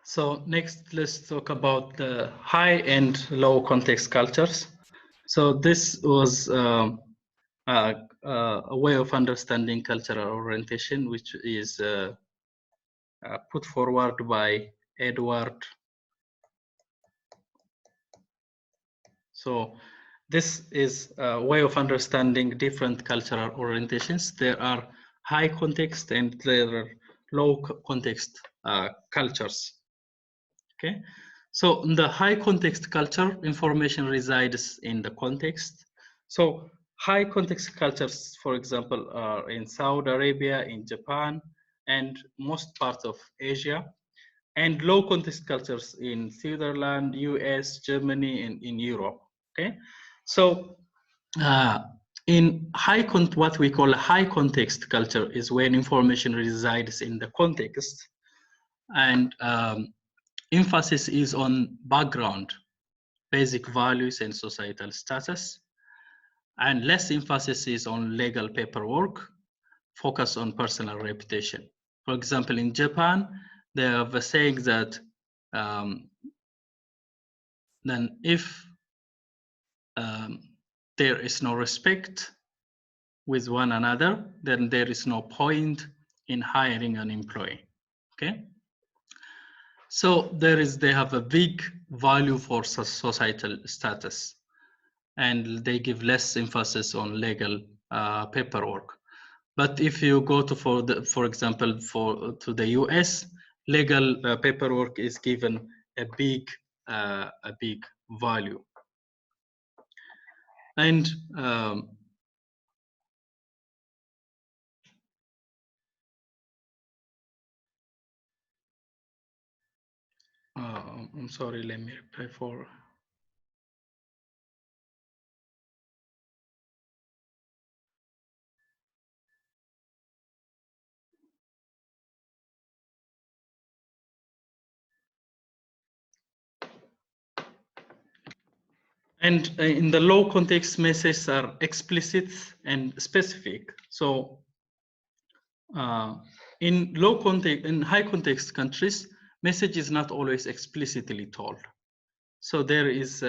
So next, let's talk about the high and low context cultures. So this was a way of understanding cultural orientation, which is put forward by Edward. So this is a way of understanding different cultural orientations. There are high context and there are low context cultures. Okay, so in the high context culture, information resides in the context. So high context cultures, for example, are in Saudi Arabia, in Japan, and most parts of Asia, and low context cultures in Switzerland, US, Germany, and in Europe. Okay, so in what we call a high context culture is when information resides in the context, and emphasis is on background, basic values, and societal status, and less emphasis is on legal paperwork, focus on personal reputation. For example, in Japan, they have a saying that then if there is no respect with one another, then there is no point in hiring an employee. Okay. So they have a big value for societal status, and they give less emphasis on legal paperwork. But if you go to for example to the US, legal paperwork is given a big value. And I'm sorry, let me reply for. And in the low context, messages are explicit and specific. So in low context, in high context countries, message is not always explicitly told. So there is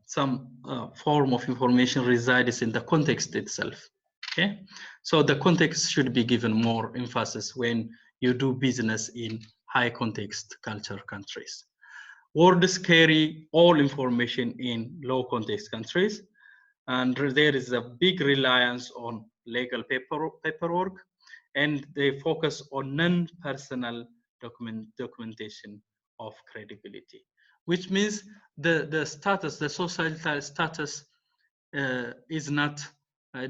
some form of information resides in the context itself. Okay, so the context should be given more emphasis when you do business in high context culture countries. Words carry all information in low context countries, and there is a big reliance on legal paperwork, and they focus on non-personal documentation of credibility, which means the status, the societal status is not,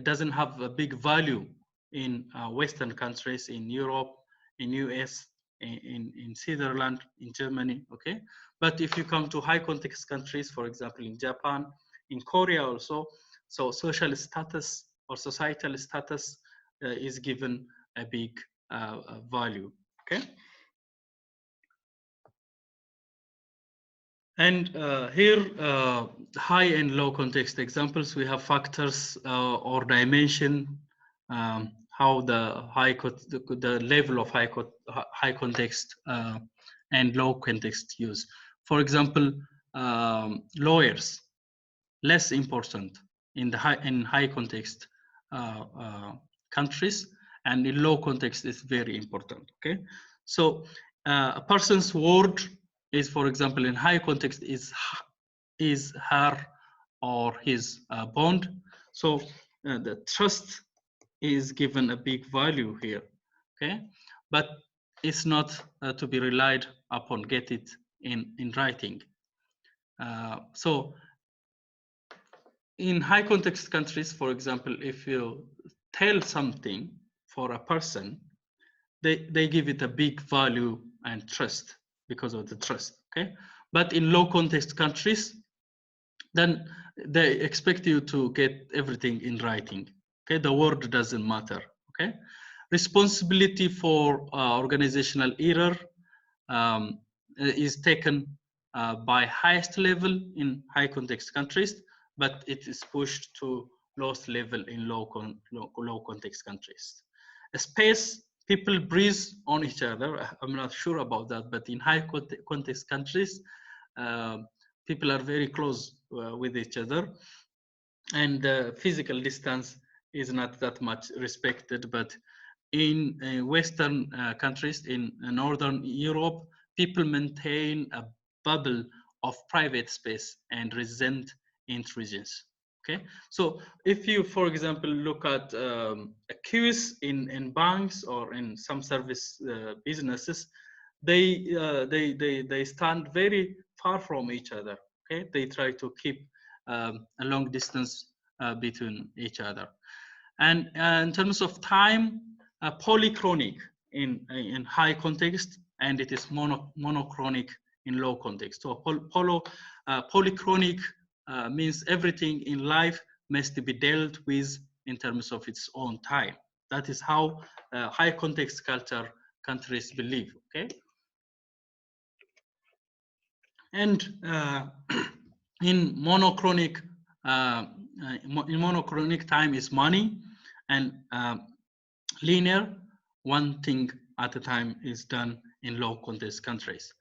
doesn't have a big value in Western countries, in Europe, in US, in Switzerland, in Germany, okay? But if you come to high context countries, for example, in Japan, in Korea also, so social status or societal status is given a big value, okay? And here, high and low context examples, we have factors or dimension, how the the level of high context and low context use. For example, lawyers, less important in the high context countries, and in low context is very important. Okay, so a person's word is, for example, in high context is her or his bond. So the trust is given a big value here. Okay, but it's not to be relied upon. Get it in writing. So in high context countries, for example, if you tell something for a person, they give it a big value and trust because of the trust. Okay, but in low context countries, then they expect you to get everything in writing. Okay, the word doesn't matter. Okay, responsibility for organizational error is taken by highest level in high context countries, but it is pushed to lowest level in low context countries. Space people breathe on each other. I'm not sure about that, but in high context countries, people are very close with each other, and physical distance is not that much respected. But in Western countries, in Northern Europe, people maintain a bubble of private space and resent intrusions. Okay, so if you, for example, look at queues in banks or in some service businesses, they stand very far from each other. Okay, they try to keep a long distance between each other. And in terms of time, polychronic in high context, and it is monochronic in low context. So polychronic means everything in life must be dealt with in terms of its own time. That is how high context culture countries believe. Okay, and in monochronic time is money, and linear, one thing at a time is done in low context countries.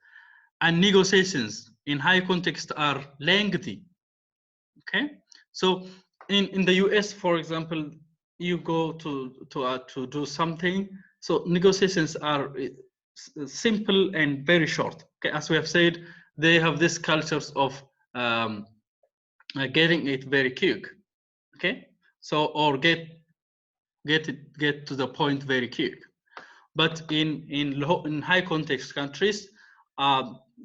And negotiations in high context are lengthy. Okay, so in the US, for example, you go to do something, so negotiations are simple and very short. Okay, as we have said, they have this cultures of getting it very quick. Okay, so or get to the point very quick. But in high context countries,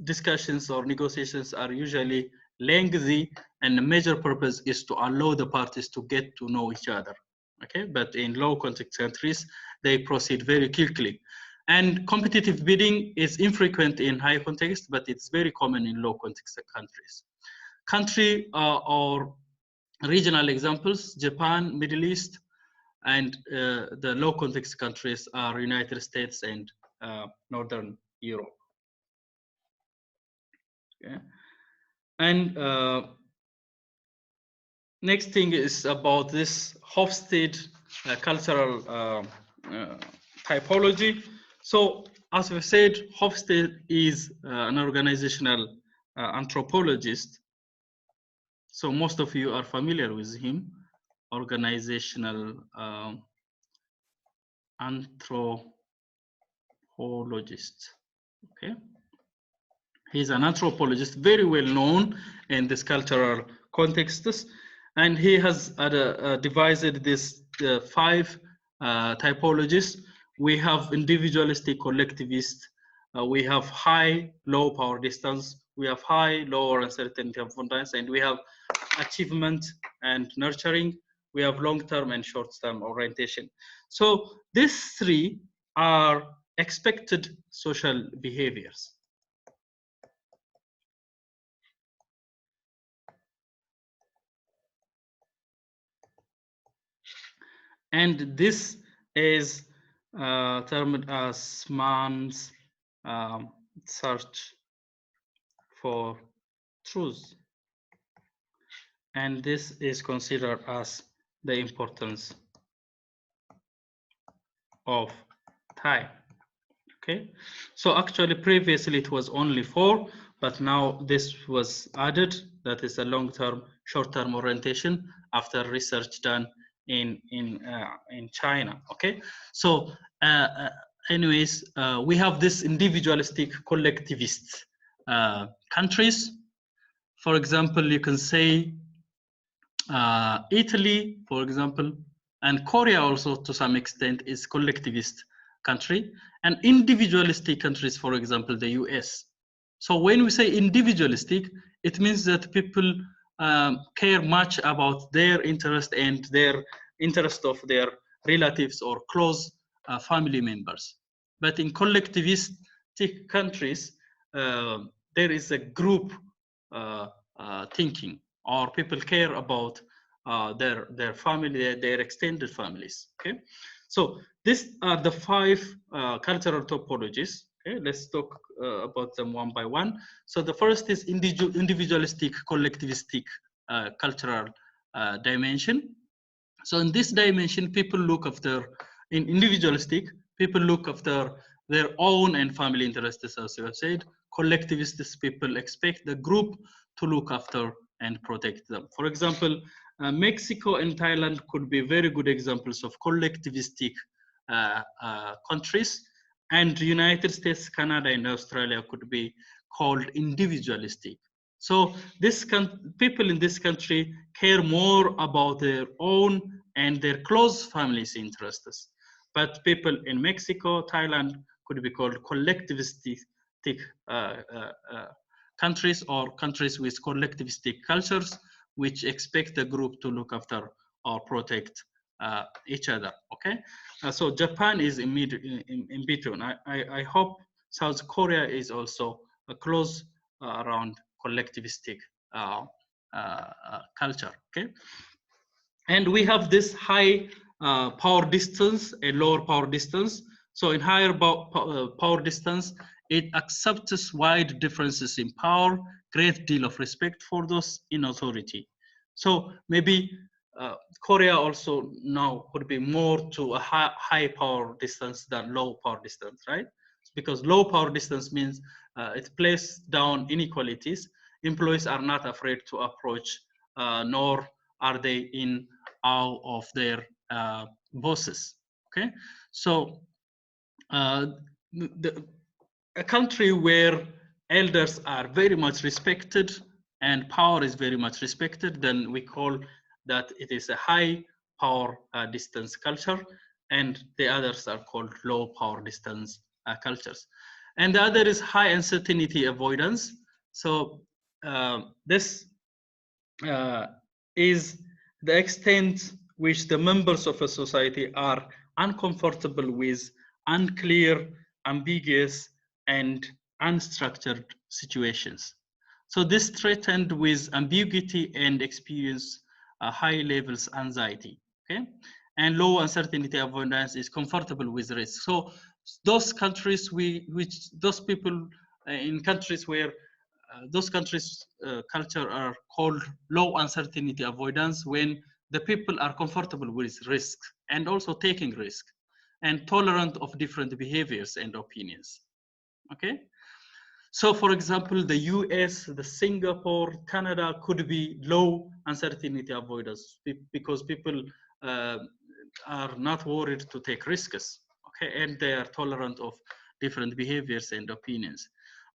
discussions or negotiations are usually lengthy, and the major purpose is to allow the parties to get to know each other. Okay, but in low context countries, they proceed very quickly. And competitive bidding is infrequent in high context, but it's very common in low context countries. Country or regional examples: Japan, Middle East, and the low context countries are United States and Northern Europe. Okay. And next thing is about this Hofstede cultural typology. So as we said, Hofstede is an organizational anthropologist. So most of you are familiar with him, organizational anthropologist. Okay, he's an anthropologist, very well known in this cultural contexts, and he has divided this 5 typologies. We have individualistic, collectivist. We have high, low power distance. We have high, lower uncertainty abundance, and we have achievement and nurturing. We have long-term and short-term orientation. So these 3 are expected social behaviors. And this is termed as man's search for truth. And this is considered as the importance of time. Okay, so actually previously it was only 4, but now this was added. That is a long-term, short-term orientation after research done in China. Okay, so anyways, we have this individualistic, collectivist countries. For example, you can say Italy, for example, and Korea also to some extent is collectivist country, and individualistic countries, for example, the US. So when we say individualistic, it means that people care much about their interest and their interest of their relatives or close family members. But in collectivistic countries, there is a group thinking, or people care about their family, their extended families. Okay, so these are the 5 cultural topologies. Okay, let's talk about them one by one. So the first is individualistic, collectivistic cultural dimension. So in this dimension, people look after, in individualistic, people look after their own and family interests, as you have said. Collectivist people expect the group to look after and protect them. For example, Mexico and Thailand could be very good examples of collectivistic countries, and the United States, Canada, and Australia could be called individualistic. So people in this country care more about their own and their close families' interests. But people in Mexico, Thailand could be called collectivistic countries, or countries with collectivistic cultures, which expect the group to look after or protect each other. Okay, so Japan is in between. I hope South Korea is also close around collectivistic culture. Okay, and we have this high power distance and lower power distance. So in higher power distance, it accepts wide differences in power, great deal of respect for those in authority. So maybe Korea also now could be more to a high power distance than low power distance, right? Because low power distance means it plays down inequalities. Employees are not afraid to approach, nor are they in awe of their bosses. Okay, so a country where elders are very much respected and power is very much respected, then we call that it is a high power distance culture, and the others are called low power distance cultures. And the other is high uncertainty avoidance. So this is the extent which the members of a society are uncomfortable with unclear, ambiguous, and unstructured situations. So this threatened with ambiguity and experience high levels anxiety. Okay, and low uncertainty avoidance is comfortable with risk. So those countries those people in countries where those countries' culture are called low uncertainty avoidance, when the people are comfortable with risk and also taking risk and tolerant of different behaviors and opinions. Okay, so for example, the US, the Singapore, Canada could be low uncertainty avoidance because people are not worried to take risks. Okay, and they are tolerant of different behaviors and opinions.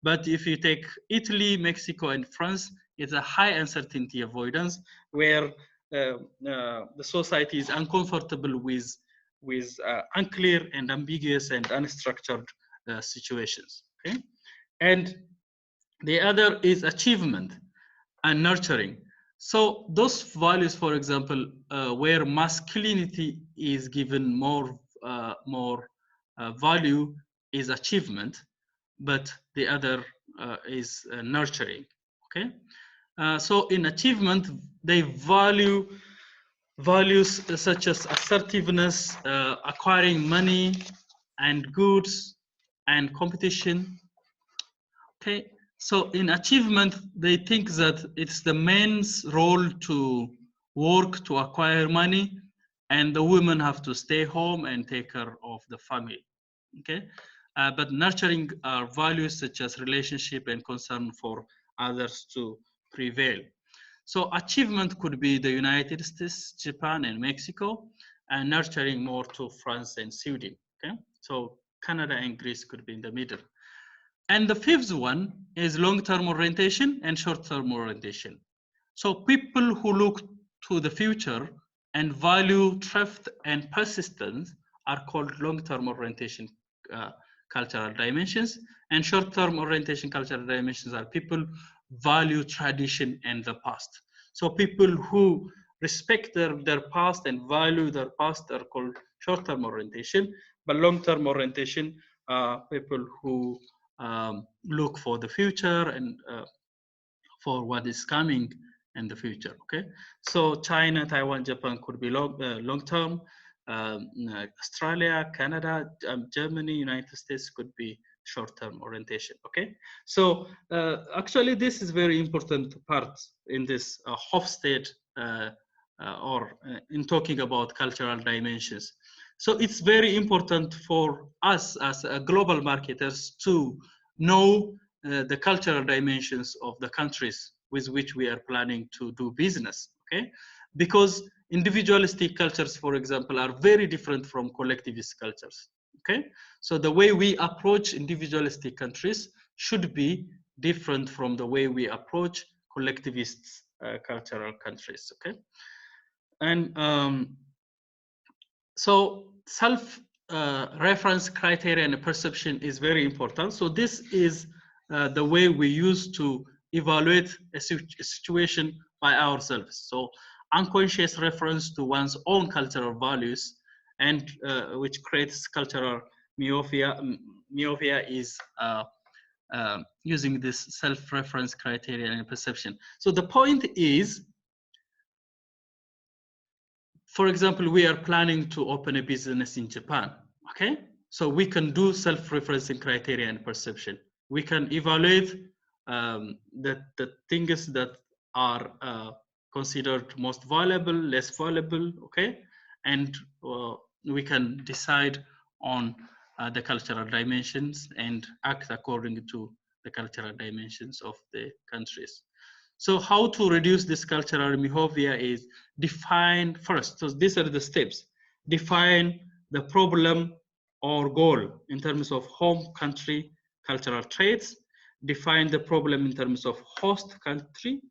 But if you take Italy, Mexico, and France, it's a high uncertainty avoidance where the society is uncomfortable with unclear and ambiguous and unstructured situations. Okay, and the other is achievement and nurturing. So those values, for example, where masculinity is given more value is achievement, but the other is nurturing. Okay, so in achievement, they value values such as assertiveness, acquiring money and goods, and competition. Okay, so in achievement, they think that it's the men's role to work to acquire money, and the women have to stay home and take care of the family. Okay, but nurturing values such as relationship and concern for others to prevail. So achievement could be the United States, Japan, and Mexico, and nurturing more to France and Sweden. Okay, so Canada and Greece could be in the middle. And the fifth one is long-term orientation and short-term orientation. So people who look to the future and value thrift and persistence are called long-term orientation cultural dimensions, and short-term orientation cultural dimensions are people value tradition and the past. So people who respect their past and value their past are called short-term orientation, but long-term orientation people who look for the future and for what is coming in the future. Okay, so China, Taiwan, Japan could be long term. Australia, Canada, Germany, United States could be short-term orientation. Okay, so actually this is very important part in this Hofstede or in talking about cultural dimensions. So it's very important for us as global marketers to know the cultural dimensions of the countries with which we are planning to do business, okay? Because individualistic cultures, for example, are very different from collectivist cultures, okay? So the way we approach individualistic countries should be different from the way we approach collectivist cultural countries, okay? And so self-reference criteria and perception is very important. So this is the way we use to evaluate a situation by ourselves. So unconscious reference to one's own cultural values and which creates cultural myopia. Myopia is using this self-reference criteria and perception. So the point is, for example, we are planning to open a business in Japan, okay? So we can do self-referencing criteria and perception. We can evaluate the things that are considered most valuable, less valuable, okay? And we can decide on the cultural dimensions and act according to the cultural dimensions of the countries. So how to reduce this cultural behavior is define first. So these are the steps. Define the problem or goal in terms of home country cultural traits. Define the problem in terms of host country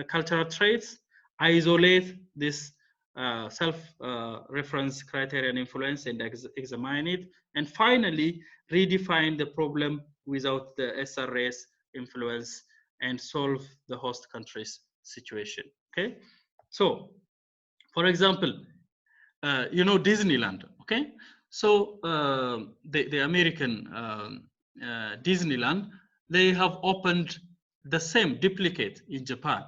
cultural traits. Isolate this self-reference criteria and influence and examine it. And finally, redefine the problem without the SRS influence and solve the host country's situation, okay? So, for example, you know Disneyland, okay? So the American Disneyland, they have opened the same duplicate in Japan,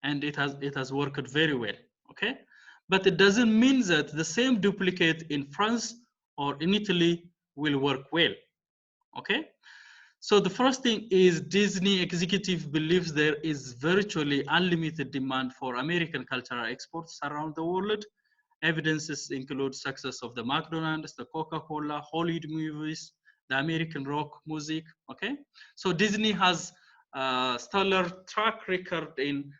and it has worked very well, okay? But it doesn't mean that the same duplicate in France or in Italy will work well, okay? So the first thing is Disney executive believes there is virtually unlimited demand for American cultural exports around the world. Evidences include success of the McDonald's, the Coca-Cola, Hollywood movies, the American rock music, okay? So Disney has a stellar track record in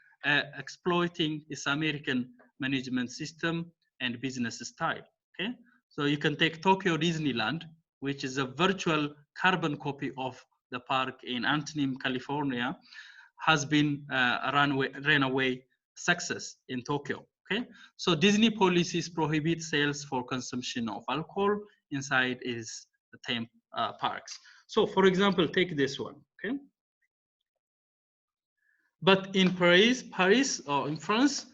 exploiting its American management system and business style, okay? So you can take Tokyo Disneyland, which is a virtual carbon copy of the park in Anaheim, California, has been a runaway success in Tokyo. Okay, so Disney policies prohibit sales for consumption of alcohol inside its theme parks. So, for example, take this one. Okay, but in Paris or in France,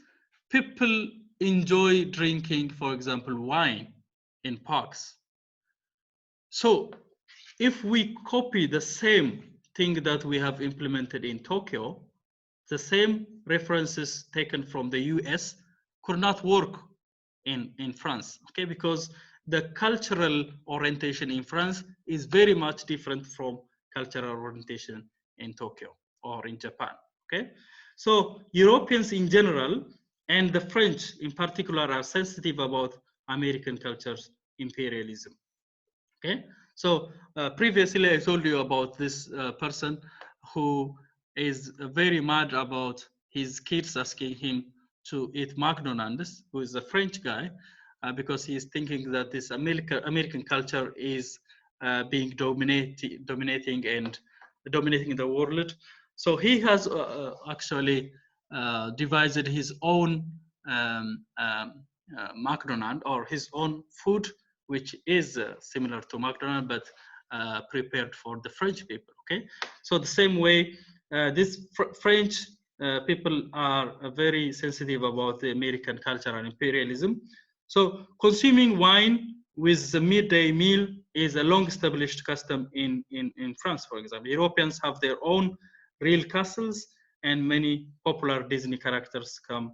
people enjoy drinking, for example, wine in parks. So if we copy the same thing that we have implemented in Tokyo, the same references taken from the US could not work in France, okay? Because the cultural orientation in France is very much different from cultural orientation in Tokyo or in Japan, okay? So Europeans in general and the French in particular are sensitive about American culture's imperialism, okay? So previously I told you about this person who is very mad about his kids asking him to eat McDonald's, who is a French guy, because he is thinking that this American culture is being dominating and dominating the world. So he has actually devised his own McDonald's or his own food, which is similar to McDonald's, but prepared for the French people, okay? So the same way, these French people are very sensitive about the American culture and imperialism. So consuming wine with the midday meal is a long-established custom in France, for example. Europeans have their own real castles, and many popular Disney characters come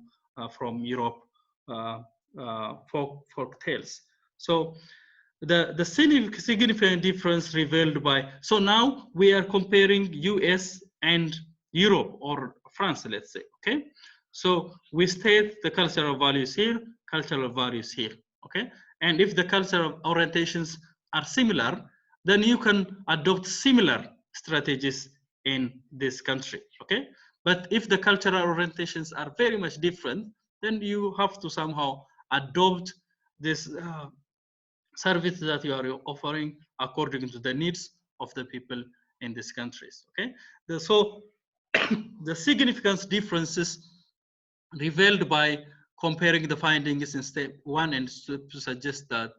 from Europe, folk tales. So the significant difference revealed by, so now we are comparing US and Europe or France, let's say, okay? So we state the cultural values here, cultural values here, okay? And if the cultural orientations are similar, then you can adopt similar strategies in this country, okay? But if the cultural orientations are very much different, then you have to somehow adopt this service that you are offering according to the needs of the people in these countries, okay? So the significant differences revealed by comparing the findings in step 1 and step 2 suggest that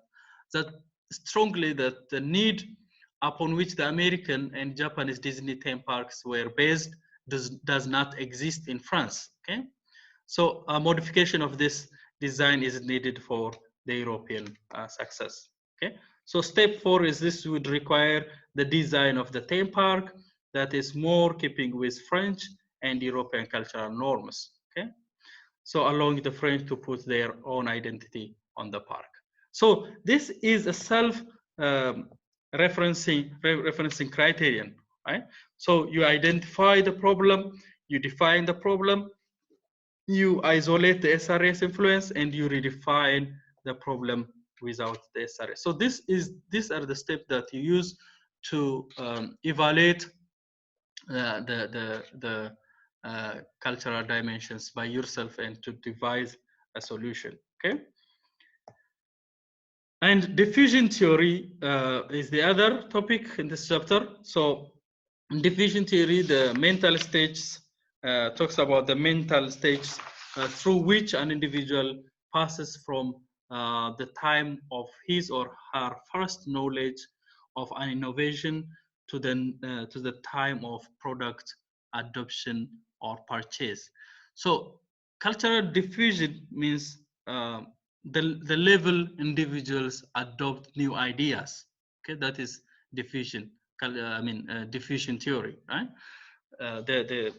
strongly that the need upon which the American and Japanese Disney theme parks were based does not exist in France, okay? So a modification of this design is needed for the European success, okay? So step 4 is this would require the design of the theme park that is more keeping with French and European cultural norms, okay? So allowing the French to put their own identity on the park. So this is a referencing criterion, right? So you identify the problem, you define the problem, you isolate the SRS influence, and you redefine the problem without the SRS. So these are the steps that you use to evaluate the cultural dimensions by yourself and to devise a solution, okay? And diffusion theory is the other topic in this chapter. So in diffusion theory, the mental stages talks about the mental stages through which an individual passes from the time of his or her first knowledge of an innovation to the time of product adoption or purchase. So cultural diffusion means the level individuals adopt new ideas. Okay, that is diffusion. Diffusion theory, right? The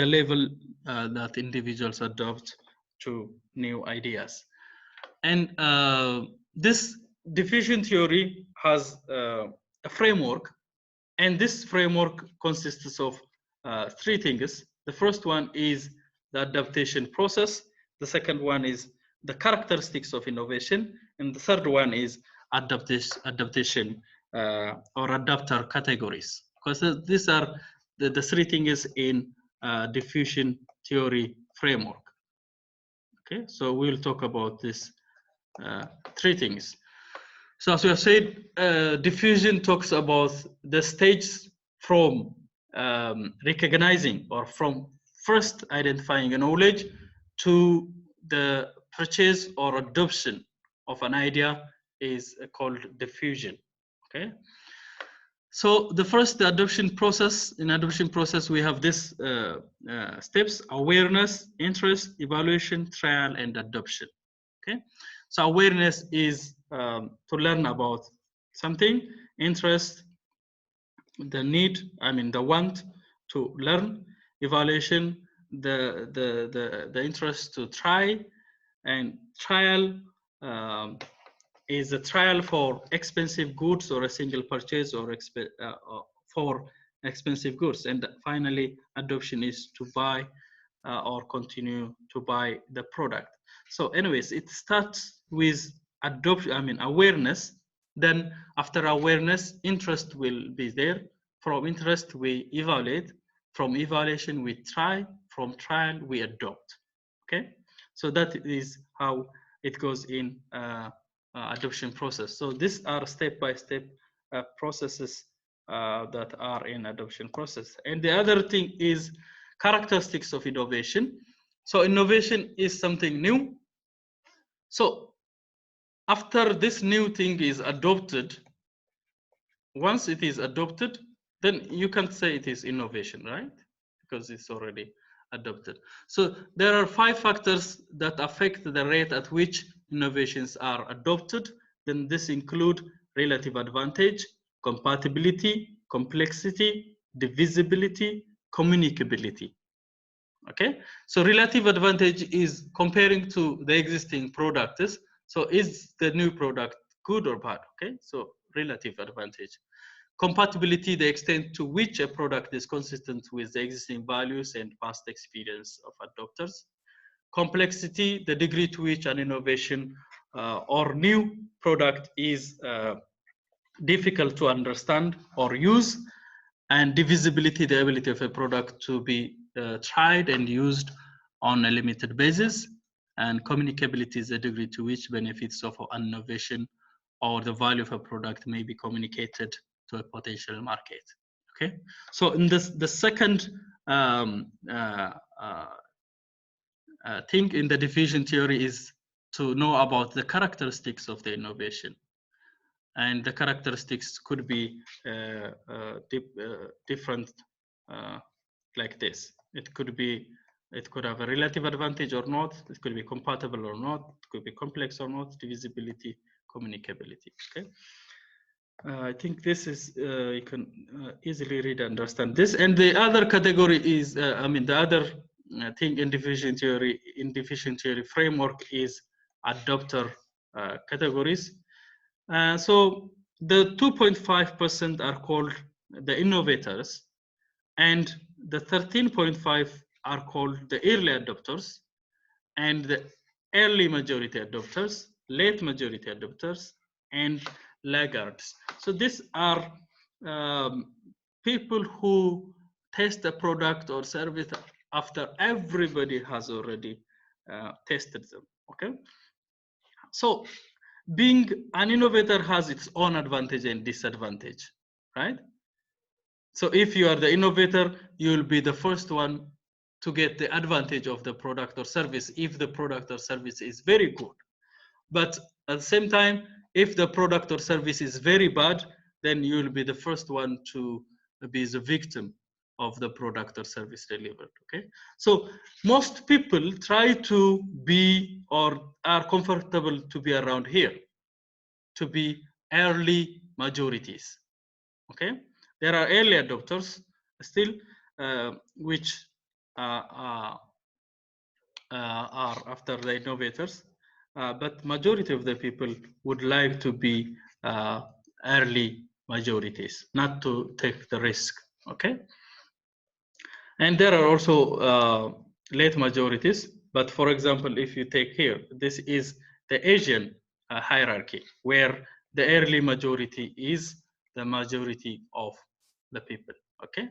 level that individuals adopt to new ideas, and this diffusion theory has a framework, and this framework consists of three things. The first one is the adaptation process. The second one is the characteristics of innovation. And the third one is adaptation or adapter categories. Because these are the three things in diffusion theory framework. Okay, so we'll talk about this three things. So as we have said, diffusion talks about the stages from recognizing or from first identifying a knowledge to the purchase or adoption of an idea is called diffusion, okay? So the first, the adoption process. In adoption process, we have this steps: awareness, interest, evaluation, trial, and adoption, okay? So awareness is to learn about something, interest, the need, the want to learn, evaluation, the interest to try, and trial is a trial for expensive goods or a single purchase or for expensive goods. And finally, adoption is to buy or continue to buy the product. So anyways, it starts with adoption, awareness. Then after awareness, interest will be there. From interest, we evaluate. From evaluation, we try. From trial, we adopt. Okay, so that is how it goes in adoption process. So these are step-by-step processes that are in adoption process. And the other thing is characteristics of innovation. So innovation is something new. So after this new thing is adopted, once it is adopted, then you can't say it is innovation, right? Because it's already adopted. So there are 5 factors that affect the rate at which innovations are adopted. Then this include relative advantage, compatibility, complexity, divisibility, communicability. Okay, so relative advantage is comparing to the existing products. So is the new product good or bad? Okay, so relative advantage. Compatibility, the extent to which a product is consistent with the existing values and past experience of adopters. Complexity, the degree to which an innovation or new product is difficult to understand or use, and divisibility, the ability of a product to be tried and used on a limited basis, and communicability is the degree to which benefits of an innovation or the value of a product may be communicated to a potential market. Okay, so in this, the second thing in the diffusion theory is to know about the characteristics of the innovation. And the characteristics could be different, like this. It could have a relative advantage or not. It could be compatible or not. It could be complex or not. Divisibility, communicability. Okay. I think this is you can easily read and understand this. And the other category is, the other thing in diffusion theory framework is adopter categories. So the 2.5% are called the innovators, and the 13.5 are called the early adopters, and the early majority adopters, late majority adopters, and laggards. So these are people who test a product or service after everybody has already tested them. Okay, so being an innovator has its own advantage and disadvantage, right? So if you are the innovator, you will be the first one to get the advantage of the product or service if the product or service is very good. But at the same time, if the product or service is very bad, then you will be the first one to be the victim of the product or service delivered. Okay, so most people try to be or are comfortable to be around here, to be early majorities. Okay, there are early adopters still, which are after the innovators, but majority of the people would like to be early majorities, not to take the risk. Okay, and there are also late majorities. But for example, if you take here, this is the Asian hierarchy, where the early majority is the majority of the people. Okay,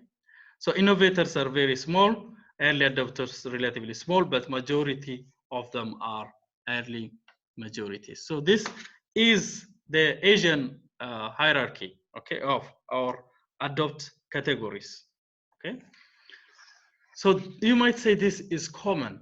so innovators are very small, early adopters relatively small, but majority of them are early majorities. So this is the Asian hierarchy, okay, of our adopt categories. Okay, so you might say this is common,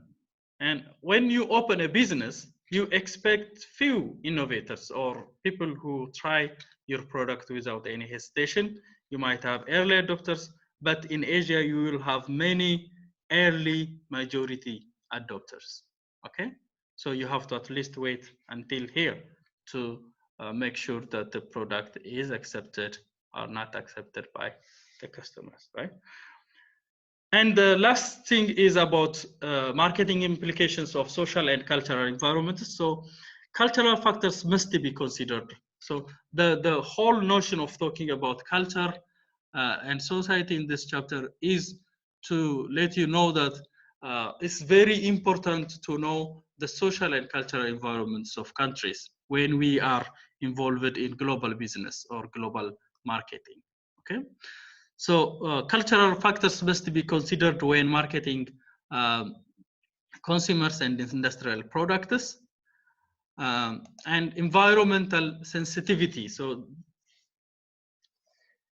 and when you open a business, you expect few innovators or people who try your product without any hesitation. You might have early adopters, but in Asia, you will have many early majority adopters. Okay, so you have to at least wait until here to make sure that the product is accepted or not accepted by the customers, right? And the last thing is about marketing implications of social and cultural environments. So cultural factors must be considered. So the whole notion of talking about culture and society in this chapter is to let you know that it's very important to know the social and cultural environments of countries when we are involved in global business or global marketing. Okay. So cultural factors must be considered when marketing consumers and industrial products, and environmental sensitivity. So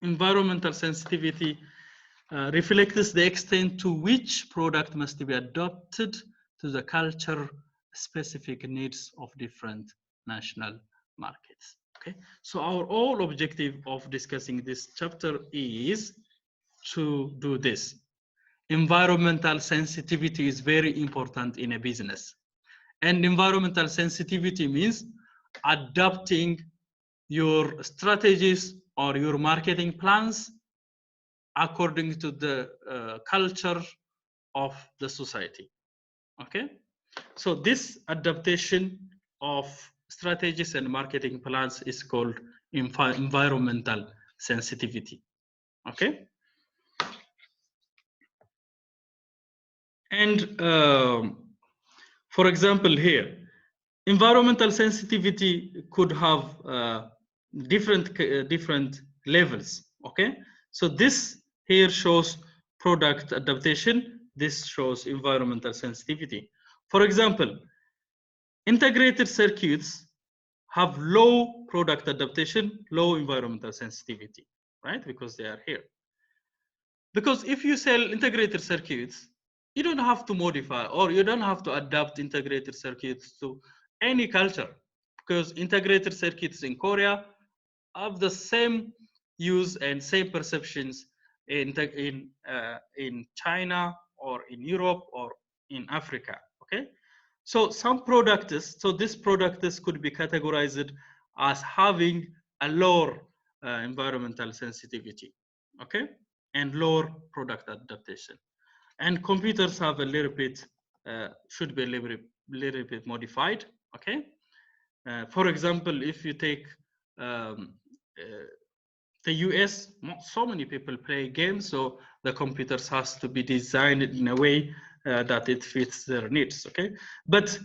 environmental sensitivity reflects the extent to which product must be adapted to the culture specific needs of different national markets. Okay, so our whole objective of discussing this chapter is to do this. Environmental sensitivity is very important in a business. And environmental sensitivity means adapting your strategies or your marketing plans according to the culture of the society. Okay, so this adaptation of strategies and marketing plans is called environmental sensitivity. Okay, and for example here, environmental sensitivity could have different levels. Okay, so this here shows product adaptation. This shows environmental sensitivity. For example, integrated circuits have low product adaptation, low environmental sensitivity, right? Because they are here. Because if you sell integrated circuits, you don't have to modify or you don't have to adapt integrated circuits to any culture, because integrated circuits in Korea have the same use and same perceptions in China or in Europe or in Africa. Okay, so some products, so this products could be categorized as having a lower environmental sensitivity, okay, and lower product adaptation. And computers have a little bit, should be a little bit modified, okay. For example, if you take the US, so many people play games, so the computers has to be designed in a way that it fits their needs, okay. But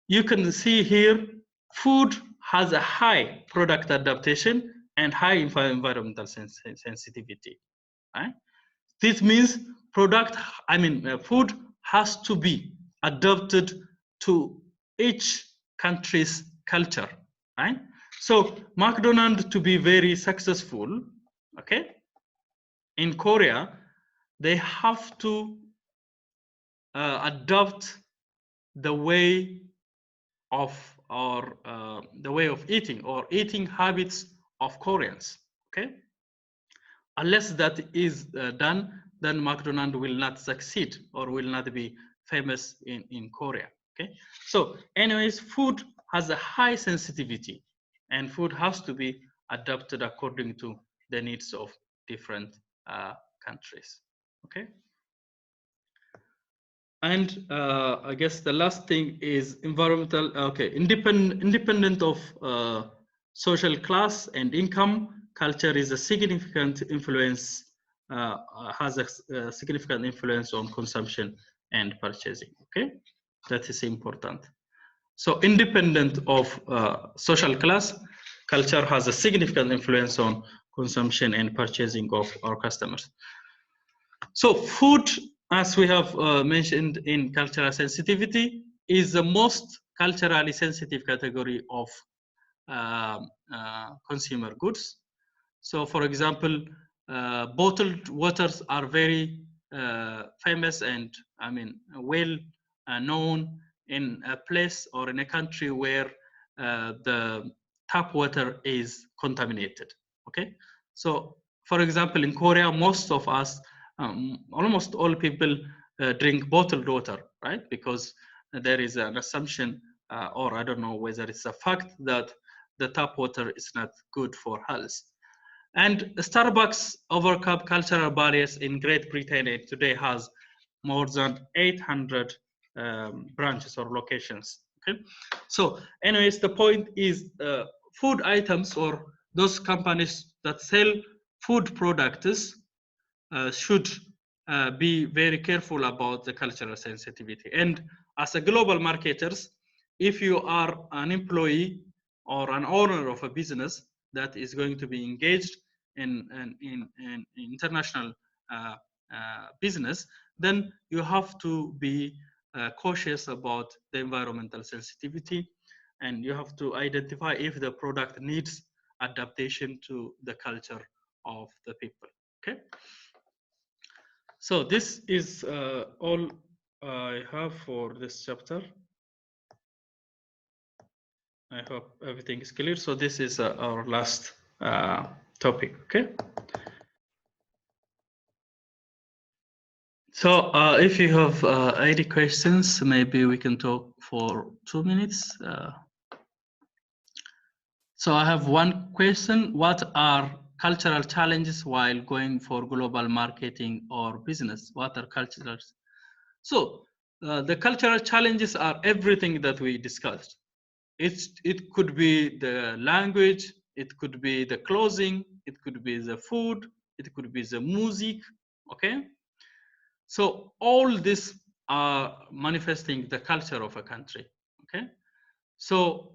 you can see here, food has a high product adaptation and high environmental sensitivity, right? This means food has to be adapted to each country's culture, right? So McDonald's to be very successful, okay, in Korea, they have to adopt the way of the way of eating or eating habits of Koreans, okay? Unless that is done, then McDonald's will not succeed or will not be famous in Korea, okay? So anyways, food has a high sensitivity and food has to be adapted according to the needs of different countries, okay? And I guess the last thing is environmental, okay, independent of social class and income, culture is a significant influence, has a significant influence on consumption and purchasing, okay? That is important. So independent of social class, culture has a significant influence on consumption and purchasing of our customers. So food, as we have mentioned in cultural sensitivity, is the most culturally sensitive category of consumer goods. So for example, bottled waters are very famous and well known in a place or in a country where the tap water is contaminated, okay? So for example, in Korea, most of us, almost all people drink bottled water, right? Because there is an assumption, or I don't know whether it's a fact, that the tap water is not good for health. And Starbucks overcome cultural barriers in Great Britain and today has more than 800 branches or locations. Okay, so anyways, the point is food items or those companies that sell food products should be very careful about the cultural sensitivity. And as a global marketers, if you are an employee or an owner of a business that is going to be engaged in international business, then you have to be cautious about the environmental sensitivity, and you have to identify if the product needs adaptation to the culture of the people, okay? So this is all I have for this chapter. I hope everything is clear. So this is our last topic, okay? So if you have any questions, maybe we can talk for 2 minutes. So I have one question. What are cultural challenges while going for global marketing or business? What are cultural? So the cultural challenges are everything that we discussed. It could be the language, it could be the clothing, it could be the food, it could be the music, okay? So all this are manifesting the culture of a country, okay? So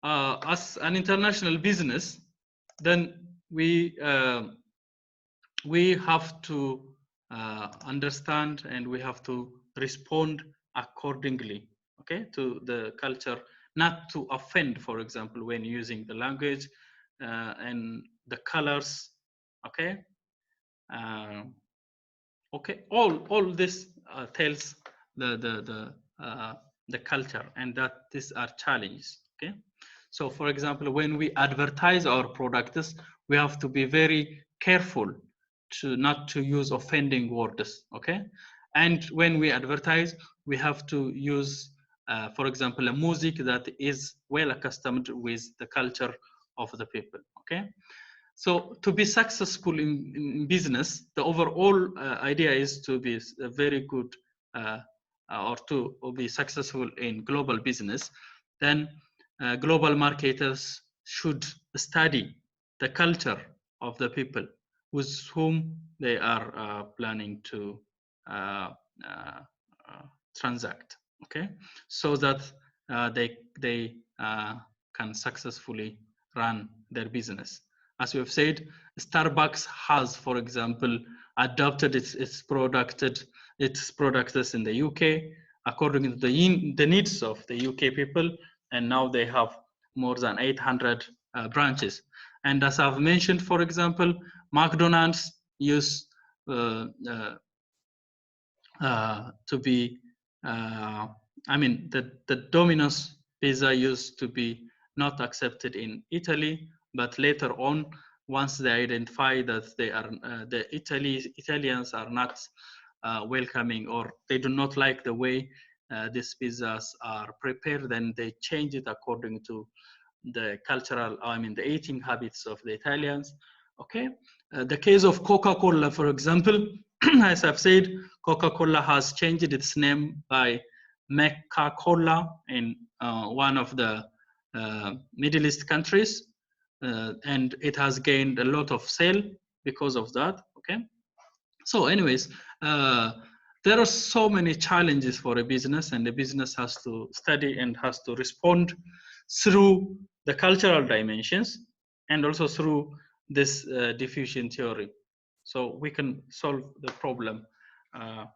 as an international business, then we have to understand and we have to respond accordingly, okay, to the culture, not to offend, for example, when using the language and the colors, okay. Okay, all this tells the culture, and that these are challenges, okay. So for example, when we advertise our products, we have to be very careful to not to use offending words, okay. And when we advertise, we have to use for example, a music that is well accustomed with the culture of the people, okay. So to be successful in business, the overall idea is to be a very good or to be successful in global business. Then global marketers should study the culture of the people with whom they are planning to uh, uh, transact, okay, so that they can successfully run their business. As we have said, Starbucks has, for example, adopted its products in the UK according to the needs of the UK people, and now they have more than 800 branches. And as I've mentioned, for example, McDonald's use to be, I mean, the Domino's pizza used to be not accepted in Italy, but later on, once they identify that they are the Italians are not welcoming, or they do not like the way these pizzas are prepared, then they change it according to the cultural, I mean, the eating habits of the Italians. Okay, the case of Coca-Cola, for example, as I've said, Coca-Cola has changed its name by Mecca-Cola in one of the Middle East countries, and it has gained a lot of sale because of that. Okay, so anyways, there are so many challenges for a business, and the business has to study and has to respond through the cultural dimensions and also through this diffusion theory. So we can solve the problem uh,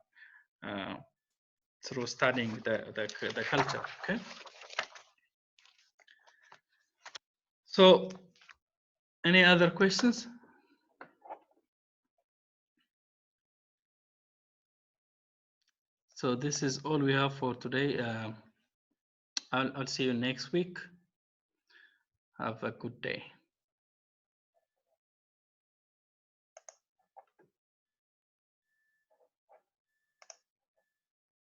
uh, through studying the culture, okay? So any other questions? So this is all we have for today. I'll see you next week. Have a good day.